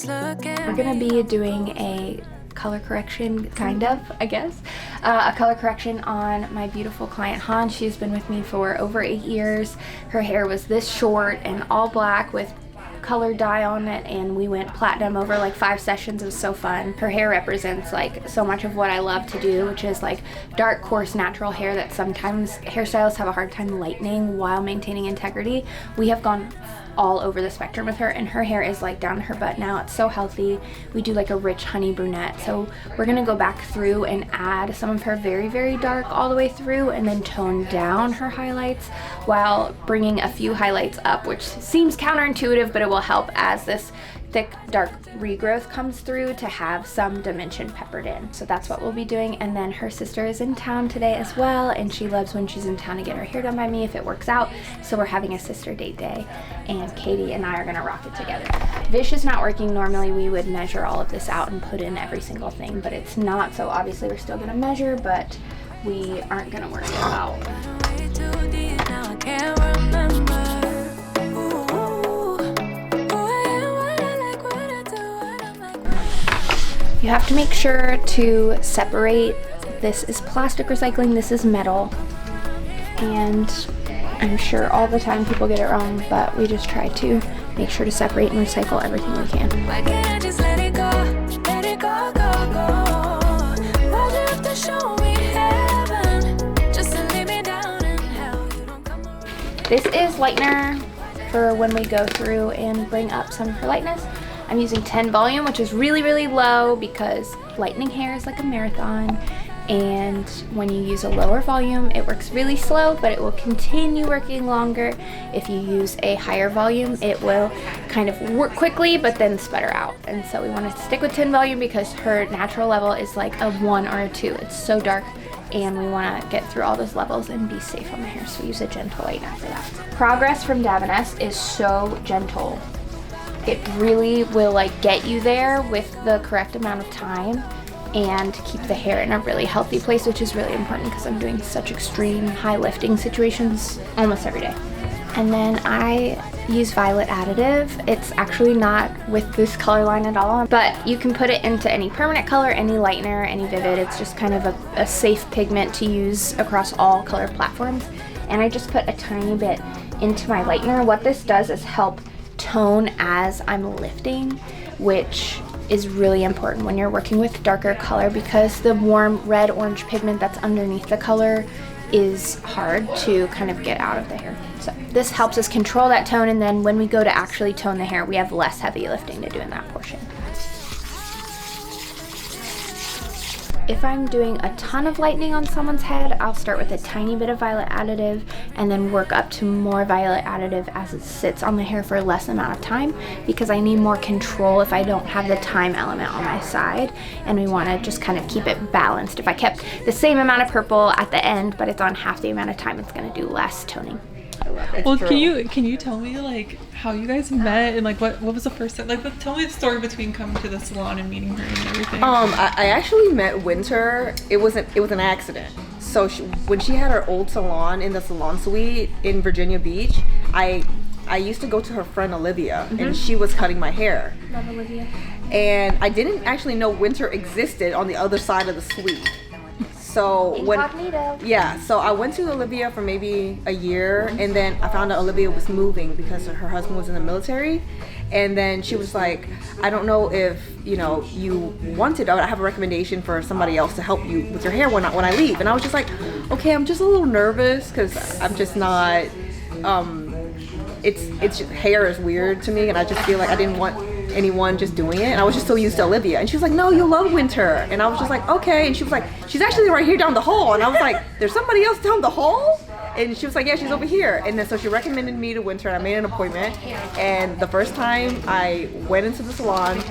We're gonna be doing a color correction, kind of, I guess. A color correction on my beautiful client Han. She's been with me for over 8 years. Her hair was this short and all black with color dye on it, and we went platinum over like 5 sessions. It was so fun. Her hair represents like so much of what I love to do, which is like dark, coarse, natural hair that sometimes hairstylists have a hard time lightening while maintaining integrity. We have gone all over the spectrum with her, and her hair is like down to her butt now. It's so healthy. We do like a rich honey brunette, so we're gonna go back through and add some of her very, very dark all the way through, and then tone down her highlights while bringing a few highlights up, which seems counterintuitive, but it will help as this thick dark regrowth comes through to have some dimension peppered in. So that's what we'll be doing. And then her sister is in town today as well, and she loves when she's in town to get her hair done by me if it works out. So we're having a sister date day, and Katie and I are gonna rock it together. Vish is not working. Normally we would measure all of this out and put in every single thing, but it's not, so obviously we're still gonna measure, but we aren't gonna worry about. You have to make sure to separate. This is plastic recycling, this is metal. And I'm sure all the time people get it wrong, but we just try to make sure to separate and recycle everything we can. Why can't I just let it go? Let it go, go, go. Why do you have to show me heaven? Just to leave me down in hell. You don't come around. This is lightener for when we go through and bring up some of her lightness. I'm using 10 volume, which is really, really low because lightening hair is like a marathon. And when you use a lower volume, it works really slow, but it will continue working longer. If you use a higher volume, it will kind of work quickly, but then sputter out. And so we want to stick with 10 volume because her natural level is like a 1 or a 2. It's so dark, and we want to get through all those levels and be safe on the hair. So we use a gentle lightener for that. Progress from Davines is so gentle. It really will like get you there with the correct amount of time and keep the hair in a really healthy place, which is really important because I'm doing such extreme high lifting situations almost every day. And then I use violet additive. It's actually not with this color line at all, but you can put it into any permanent color, any lightener, any vivid. It's just kind of a safe pigment to use across all color platforms. And I just put a tiny bit into my lightener. What this does is help tone as I'm lifting, which is really important when you're working with darker color because the warm red orange pigment that's underneath the color is hard to kind of get out of the hair. So this helps us control that tone, and then when we go to actually tone the hair, we have less heavy lifting to do in that portion. If I'm doing a ton of lightening on someone's head, I'll start with a tiny bit of violet additive and then work up to more violet additive as it sits on the hair for a less amount of time because I need more control if I don't have the time element on my side, and we want to just kind of keep it balanced. If I kept the same amount of purple at the end but it's on half the amount of time, it's going to do less toning. Well, can you tell me like how you guys met and like what was the first time? Like, tell me the story between coming to the salon and meeting her and everything. I actually met Wynter. It was an accident. So when she had her old salon in the salon suite in Virginia Beach, I used to go to her friend Olivia, and she was cutting my hair. Love Olivia. And I didn't actually know Wynter existed on the other side of the suite. So so I went to Olivia for maybe a year, and then I found out Olivia was moving because her husband was in the military, and then she was like, I don't know if you wanted, I have a recommendation for somebody else to help you with your hair when I leave. And I was just like, okay, I'm just a little nervous because I'm just not it's hair is weird to me, and I just feel like I didn't want anyone just doing it, and I was just so used to Olivia. And she was like, no, you'll love Wynter. And I was just like, okay. And she was like, she's actually right here down the hall. And I was like, there's somebody else down the hall? And she was like, yeah, she's over here. And then so she recommended me to Wynter, and I made an appointment. And the first time I went into the salon,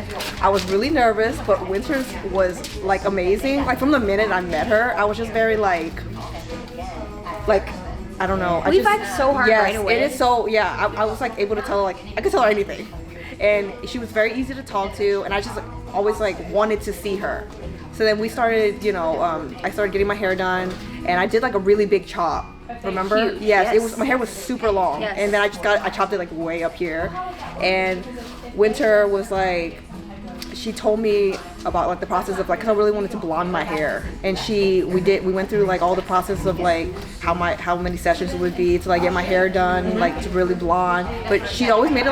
I was really nervous, but Wynter was like amazing. Like from the minute I met her, I was just very like I don't know. We vibed so hard right away. It is so, yeah. I was like able to tell her, like, I could tell her anything. And she was very easy to talk to, and I just always like wanted to see her. So then we started, I started getting my hair done, and I did like a really big chop. Remember? Huge. Yes. It was, my hair was super long, Yes. and then I chopped it like way up here. And Wynter was like, she told me about like the process of like, cause I really wanted to blonde my hair, and we went through like all the process of like how many sessions it would be to like get my hair done, like to really blonde. But she always made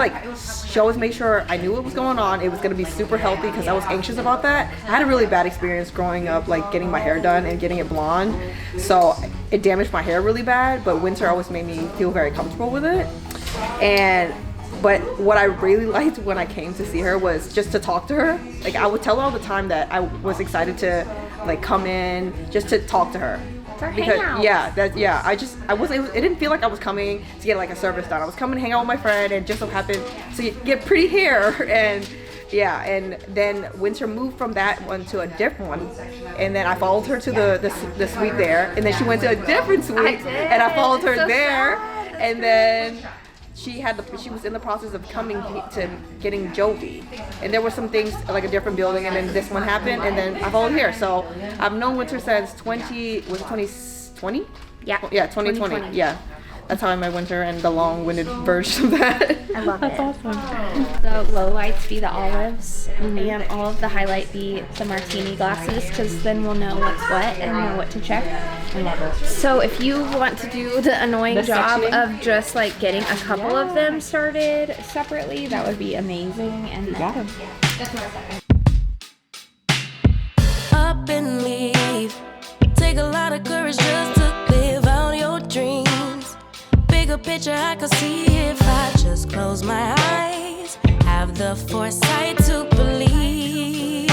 sure I knew what was going on. It was gonna be super healthy because I was anxious about that. I had a really bad experience growing up, like getting my hair done and getting it blonde, so it damaged my hair really bad. But Wynter always made me feel very comfortable with it, But what I really liked when I came to see her was just to talk to her. Like I would tell her all the time that I was excited to like come in just to talk to her. Hang out. It didn't feel like I was coming to get like a service done. I was coming to hang out with my friend and just so happened to get pretty hair. And yeah, and then Wynter moved from that one to a different one, and then I followed her to the suite there, and then she went to a different suite, and I followed her there, and then she was in the process of coming to getting Jovi, and there were some things like a different building, and then this one happened, and then I followed here. So I've known Wynter since 2020? Yeah. Yeah, 2020. Yeah. That's how I met Wynter, and the long-winded version of that. I love That's it. awesome. The low lights be the olives, and all of the highlight be the martini glasses, because then we'll know what's what and know what to check. I love it. So if you want to do the annoying job of just like getting a couple of them started separately, that would be amazing. And then up and leave. Take a lot of courage just to live out your dreams. Bigger picture I could see if I just close my eyes. Have the foresight to believe.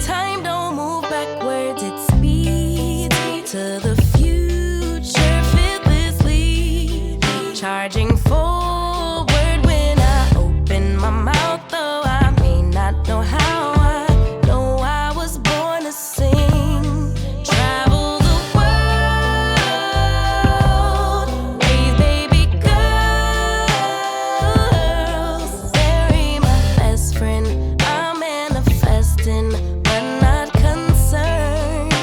Time don't move backwards, it speeds to the future fearlessly. Charging forward when I open my mouth, though I may not know how. I know I was born to sing. Travel the world, raise baby girls. Bury my best friend, I'm manifesting, but not concerned.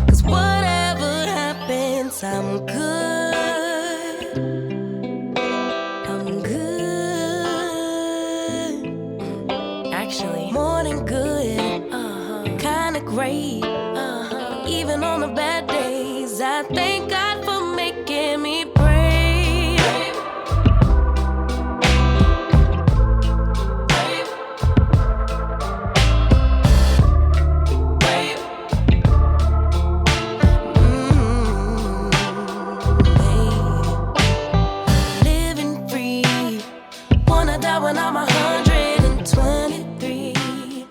'Cause whatever happens, I'm good. I'm good. Actually, more than good. Kinda great. Even on the bad days, I thank God for making me brave. Living free. Wanna die when I'm 123.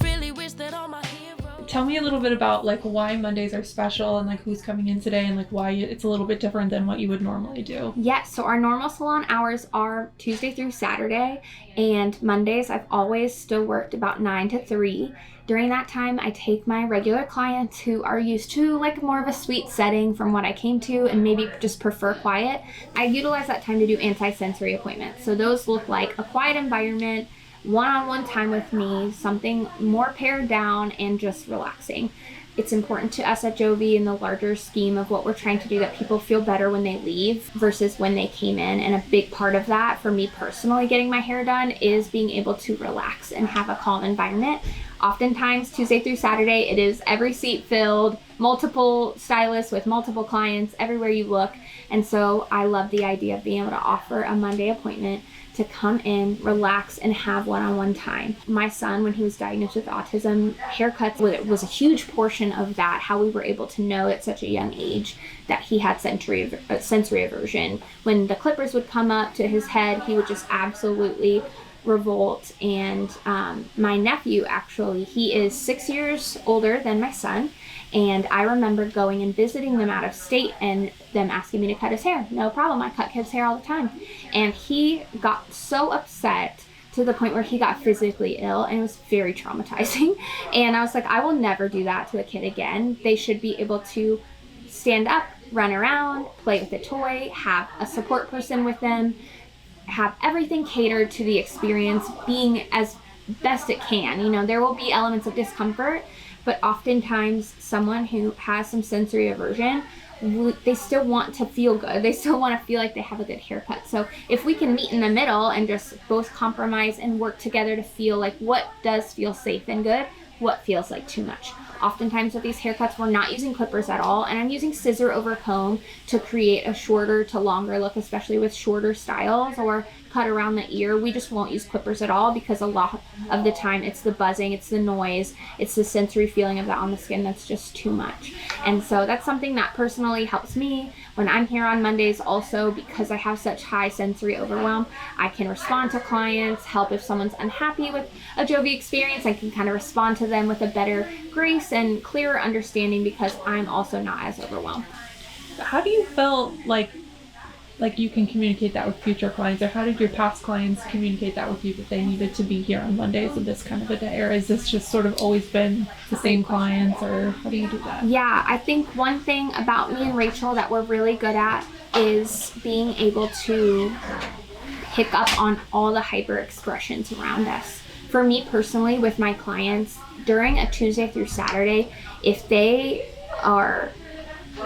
Really wish that all my heroes. Tell me a little bit about like why Mondays are special and like who's coming in today and like why it's a little bit different than what you would normally do. yes, so our normal salon hours are Tuesday through Saturday, and Mondays I've always still worked about 9 to 3. During that time, I take my regular clients who are used to like more of a suite setting from what I came to and maybe just prefer quiet. I utilize that time to do anti-sensory appointments. So those look like a quiet environment, one-on-one time with me, something more pared down and just relaxing. It's important to us at Jovi in the larger scheme of what we're trying to do that people feel better when they leave versus when they came in. And a big part of that for me personally getting my hair done is being able to relax and have a calm environment. Oftentimes Tuesday through Saturday, it is every seat filled, multiple stylists with multiple clients everywhere you look. And so I love the idea of being able to offer a Monday appointment to come in, relax, and have one-on-one time. My son, when he was diagnosed with autism, haircuts was a huge portion of that, how we were able to know at such a young age that he had sensory aversion. When the clippers would come up to his head, he would just absolutely revolt. And my nephew, actually, he is 6 years older than my son, and I remember going and visiting them out of state and them asking me to cut his hair. No problem, I cut his hair all the time. And he got so upset to the point where he got physically ill, and it was very traumatizing. And I was like, I will never do that to a kid again. They should be able to stand up, run around, play with a toy, have a support person with them, have everything catered to the experience being as best it can. You know, there will be elements of discomfort, but oftentimes someone who has some sensory aversion they still want to feel good. They still want to feel like they have a good haircut. So if we can meet in the middle and just both compromise and work together to feel like what does feel safe and good, what feels like too much. Oftentimes with these haircuts, we're not using clippers at all, and I'm using scissor over comb to create a shorter to longer look, especially with shorter styles or cut around the ear. We just won't use clippers at all because a lot of the time it's the buzzing, it's the noise, it's the sensory feeling of that on the skin that's just too much. And so that's something that personally helps me when I'm here on Mondays. Also, because I have such high sensory overwhelm, I can respond to clients, help if someone's unhappy with a Jovi experience. I can kind of respond to them with a better grace and clearer understanding because I'm also not as overwhelmed. How do you feel like you can communicate that with future clients, or how did your past clients communicate that with you, that they needed to be here on Mondays of this kind of a day, or is this just sort of always been the same clients, or how do you do that? Yeah, I think one thing about me and Rachel that we're really good at is being able to pick up on all the hyper expressions around us. For me personally, with my clients, during a Tuesday through Saturday, if they are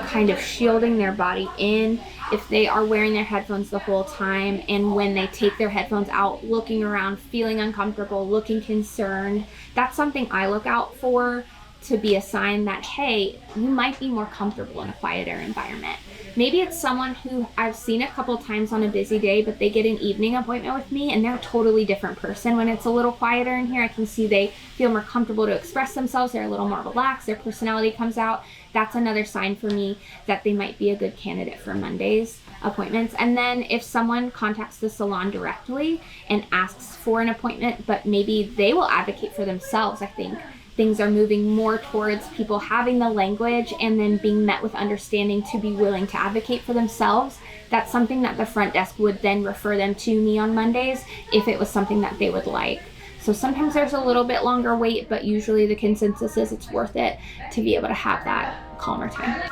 kind of shielding their body in, if they are wearing their headphones the whole time, and when they take their headphones out, looking around, feeling uncomfortable, looking concerned, that's something I look out for to be a sign that, hey, you might be more comfortable in a quieter environment. Maybe it's someone who I've seen a couple times on a busy day, but they get an evening appointment with me and they're a totally different person. When it's a little quieter in here, I can see they feel more comfortable to express themselves. They're a little more relaxed. Their personality comes out. That's another sign for me that they might be a good candidate for Monday's appointments. And then if someone contacts the salon directly and asks for an appointment, but maybe they will advocate for themselves, I think things are moving more towards people having the language and then being met with understanding to be willing to advocate for themselves. That's something that the front desk would then refer them to me on Mondays if it was something that they would like. So sometimes there's a little bit longer wait, but usually the consensus is it's worth it to be able to have that calmer time.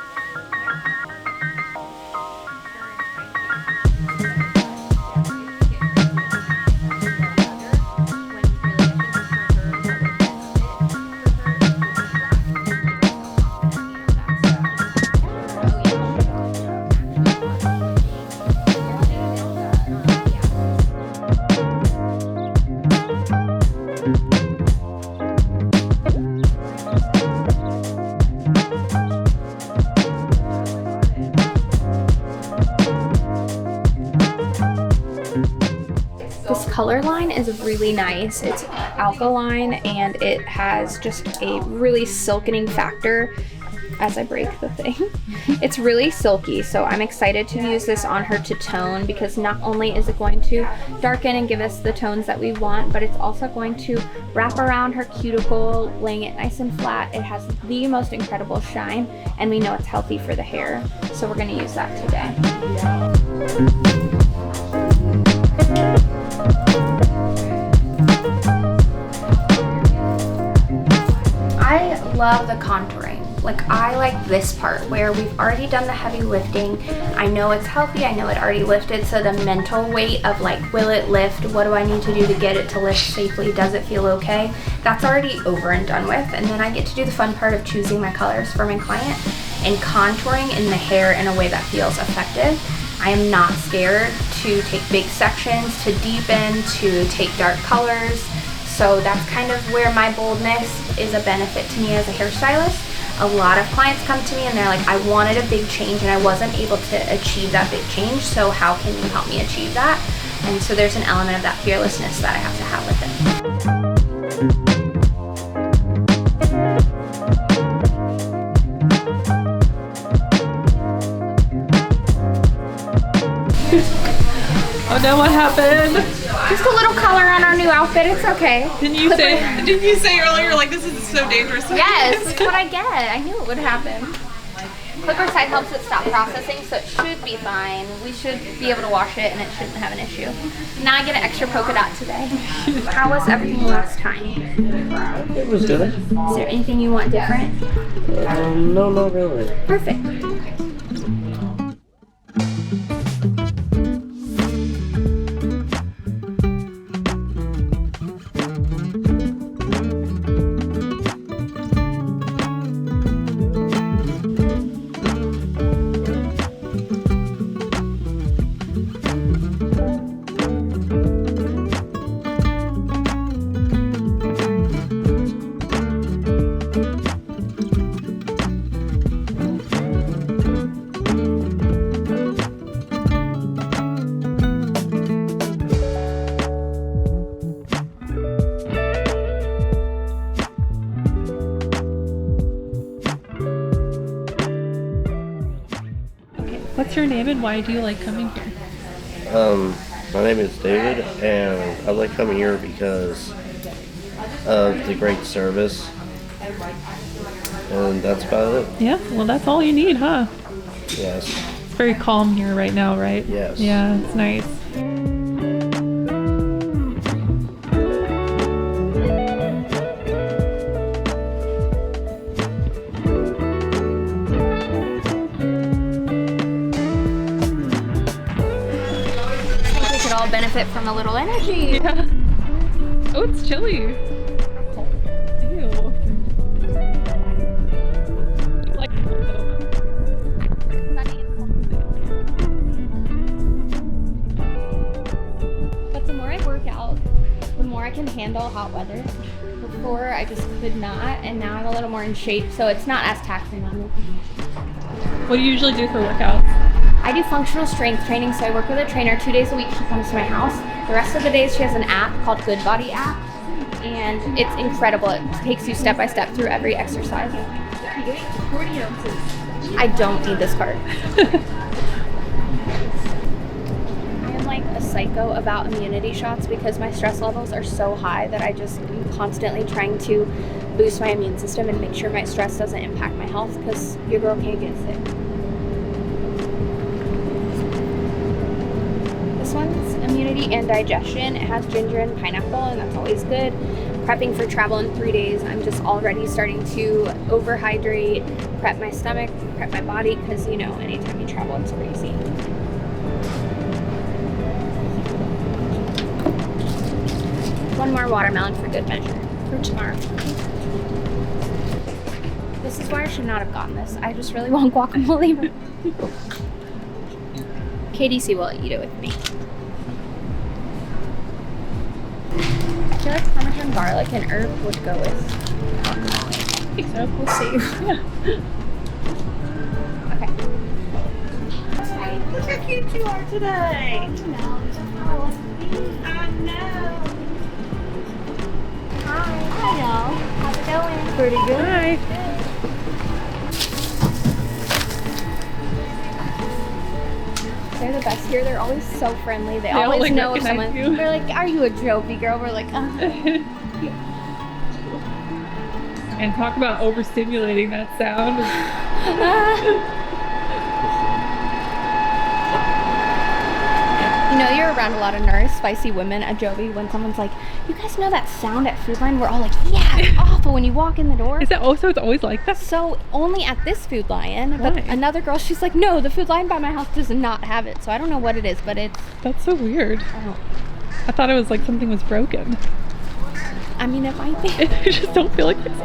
Color line is really nice. It's alkaline and it has just a really silkening factor. As I break the thing, it's really silky, so I'm excited to use this on her to tone, because not only is it going to darken and give us the tones that we want, but it's also going to wrap around her cuticle, laying it nice and flat. It has the most incredible shine, and we know it's healthy for the hair, so we're going to use that today. I love the contouring. Like, I like this part where we've already done the heavy lifting. I know it's healthy, I know it already lifted, so the mental weight of like, will it lift? What do I need to do to get it to lift safely? Does it feel okay? That's already over and done with. And then I get to do the fun part of choosing my colors for my client and contouring in the hair in a way that feels effective. I am not scared to take big sections, to deepen, to take dark colors. So that's kind of where my boldness is a benefit to me as a hairstylist. A lot of clients come to me and they're like, I wanted a big change and I wasn't able to achieve that big change, so how can you help me achieve that? And so there's an element of that fearlessness that I have to have with it. Oh no, what happened? Just a little color on our new outfit, it's okay. Didn't you say earlier, like, this is so dangerous? Yes, that's what I get. I knew it would happen. Clipper side helps it stop processing, so it should be fine. We should be able to wash it and it shouldn't have an issue. Now I get an extra polka dot today. How was everything last time? It was good. Is there anything you want different? No, not really. Perfect. What's your name and why do you like coming here? My name is David, and I like coming here because of the great service, and that's about it. Yeah, well, that's all you need, huh? Yes. It's very calm here right now, right? Yes. Yeah, it's nice. We could all benefit from a little energy. Yeah. Oh, it's chilly. Ew. Like, but the more I work out, the more I can handle hot weather. Before I just could not, and now I'm a little more in shape, so it's not as taxing on me. what do you usually do for workouts? I do functional strength training, so I work with a trainer 2 days a week. She comes to my house. The rest of the days she has an app called Good Body app, and it's incredible. It takes you step by step through every exercise. 40 ounces. I don't need this cart. I am like a psycho about immunity shots because my stress levels are so high that I just am constantly trying to boost my immune system and make sure my stress doesn't impact my health because your girl can't get sick. This one's immunity and digestion. It has ginger and pineapple, and that's always good. Prepping for travel in 3 days, I'm just already starting to overhydrate, prep my stomach, prep my body, because you know, anytime you travel, it's crazy. One more watermelon for good measure for tomorrow. This is why I should not have gotten this. I just really want guacamole. KDC will eat it with me. I feel like Parmesan garlic and herb would go with guacamole. So we'll see. Yeah. Okay. Look how cute you are today. I know. Hi, y'all. How's it going? Pretty good. Hi. They're the best here. They're always so friendly. They all, always like, know if recognize someone. you. They're like, "Are you a Jovi girl?" We're like, And talk about overstimulating that sound. You know, you're around a lot of nervous, spicy women at Jovi when someone's like, "You guys know that sound at Food Line?" We're all like, "Yeah, it's awful when you walk in the door." Is that also, it's always like that? So only at this Food Lion, but Why? another girl, she's like, "No, the Food Lion by my house does not have it." So I don't know what it is, but it's. That's so weird. Oh, I thought it was like something was broken. I mean, it might be. I just don't feel like it's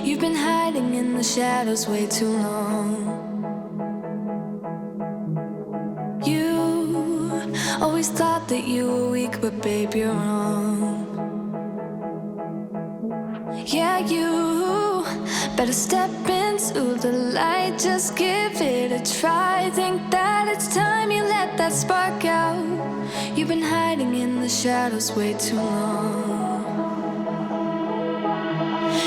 You've been hiding in the shadows way too long. You always thought that you were weak, but babe, you're wrong. Yeah, you better step into the light, just give it a try. Think that it's time you let that spark out. You've been hiding in the shadows way too long.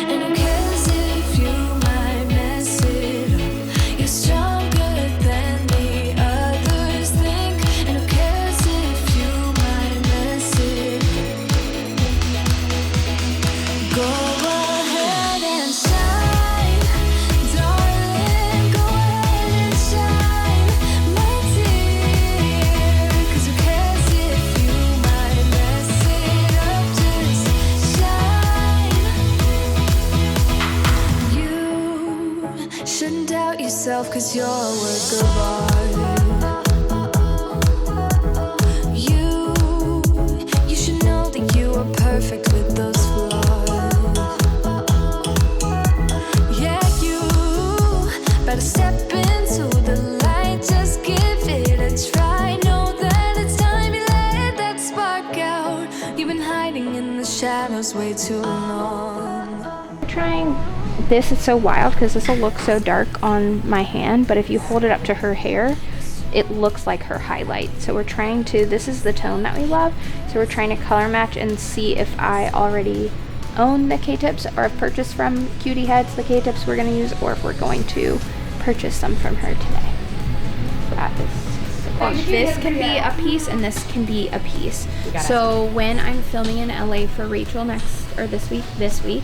And who cares if you might mess it up? You're stronger than the others think. And who cares if you might mess it up? Go ahead and shine, darling. Go ahead and shine, my dear. 'Cause who cares if you might mess it up? Just shine. You shouldn't doubt yourself, 'cause you're a work of art. You should know that you are perfect with those flaws. Yeah, you better step into the light, just give it a try. Know that it's time you let that spark out. You've been hiding in the shadows way too long. Trying this is so wild because this will look so dark on my hand, but if you hold it up to her hair, it looks like her highlight. So we're trying to, this is the tone that we love, so we're trying to color match and see if I already own the K-tips or have purchased from Cutie Heads the K-tips we're going to use, or if we're going to purchase some from her today. That is, this can be a piece and this can be a piece. So when I'm filming in LA for Rachel this week,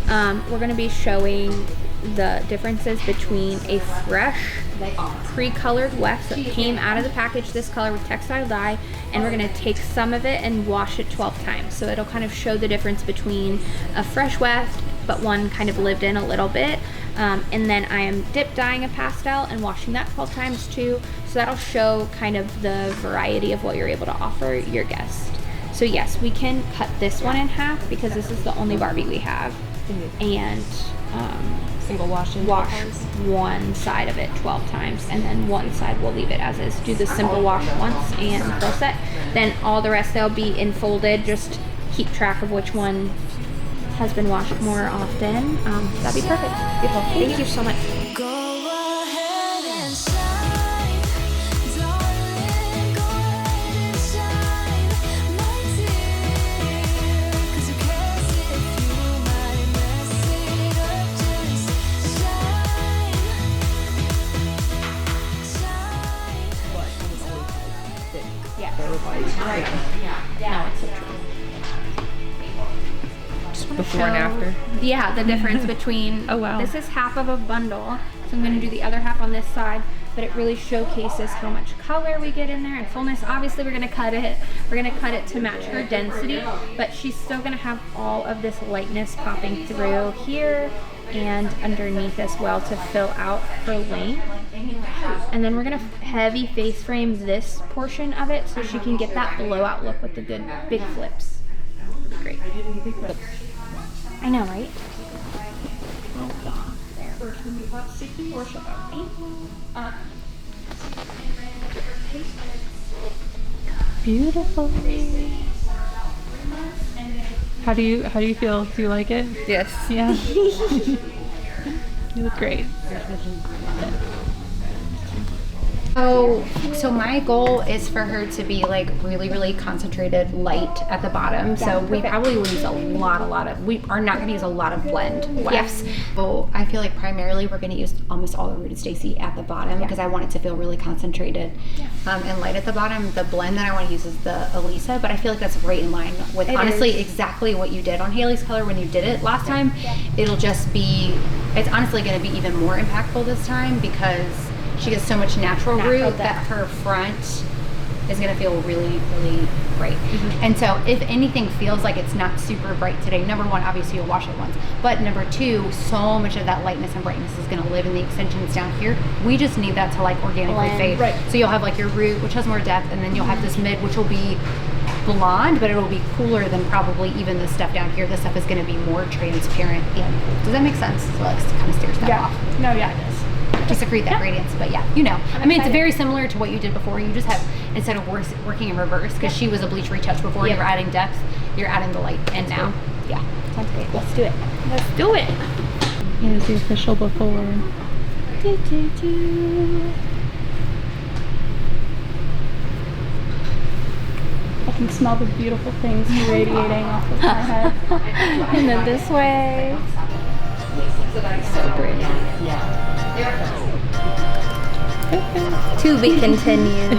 we're going to be showing the differences between a fresh pre-colored weft that came out of the package this color with textile dye, and we're going to take some of it and wash it 12 times. So it'll kind of show the difference between a fresh weft but one kind of lived in a little bit, and then I am dip dyeing a pastel and washing that 12 times too, so that'll show kind of the variety of what you're able to offer your guest. So yes, we can cut this one in half because this is the only Barbie we have, and single wash one side of it 12 times, and then one side we'll leave it as is. Do the simple wash once and full set. Then all the rest they'll be enfolded. Just keep track of which one has been washed more often. That'd be perfect. Beautiful. Thank you so much. Go ahead and shine, darling. Go ahead and shine, my dear. 'Cause who cares if you might mess it up? Just shine, shine. Yeah. No, it's so true. before and after. Yeah, the difference between, Oh, wow. this is half of a bundle, so I'm going to do the other half on this side, but it really showcases how much color we get in there and fullness. Obviously we're going to cut it to match her density, but she's still going to have all of this lightness popping through here and underneath as well to fill out her length. And then we're going to heavy face frame this portion of it so she can get that blowout look with the good big flips. Great. I know, right? Beautiful. How do you feel? Do you like it? Yes. Yeah. You look great. So my goal is for her to be like really, really concentrated light at the bottom. So we probably will use we are not going to use a lot of blend wefts. So I feel like primarily we're going to use almost all the Rooted Stacy at the bottom because I want it to feel really concentrated and light at the bottom. The blend that I want to use is the Elisa, but I feel like that's right in line with honestly exactly what you did on Haley's color when you did it last time. It'll just be, it's honestly going to be even more impactful this time because she gets so much natural root that her front is going to feel really, really bright. And so if anything feels like it's not super bright today, number one, obviously you'll wash it once. But number two, so much of that lightness and brightness is going to live in the extensions down here. We just need that to like organically fade. Right. So you'll have like your root, which has more depth, and then you'll have this mid, which will be blonde, but it'll be cooler than probably even the stuff down here. This stuff is going to be more transparent and cool. Does that make sense? So like kind of stares that off. No, yeah, it does. Just to create that gradient, but yeah, you know. I mean, it's very similar to what you did before. You just have, instead of working in reverse, because she was a bleach retouch before, you were adding depth, you're adding the light, and now, yeah. Sounds great. Let's do it. Let's do it. Here's the official before. I can smell the beautiful things radiating off of my head. And then this way. So pretty. To be continued.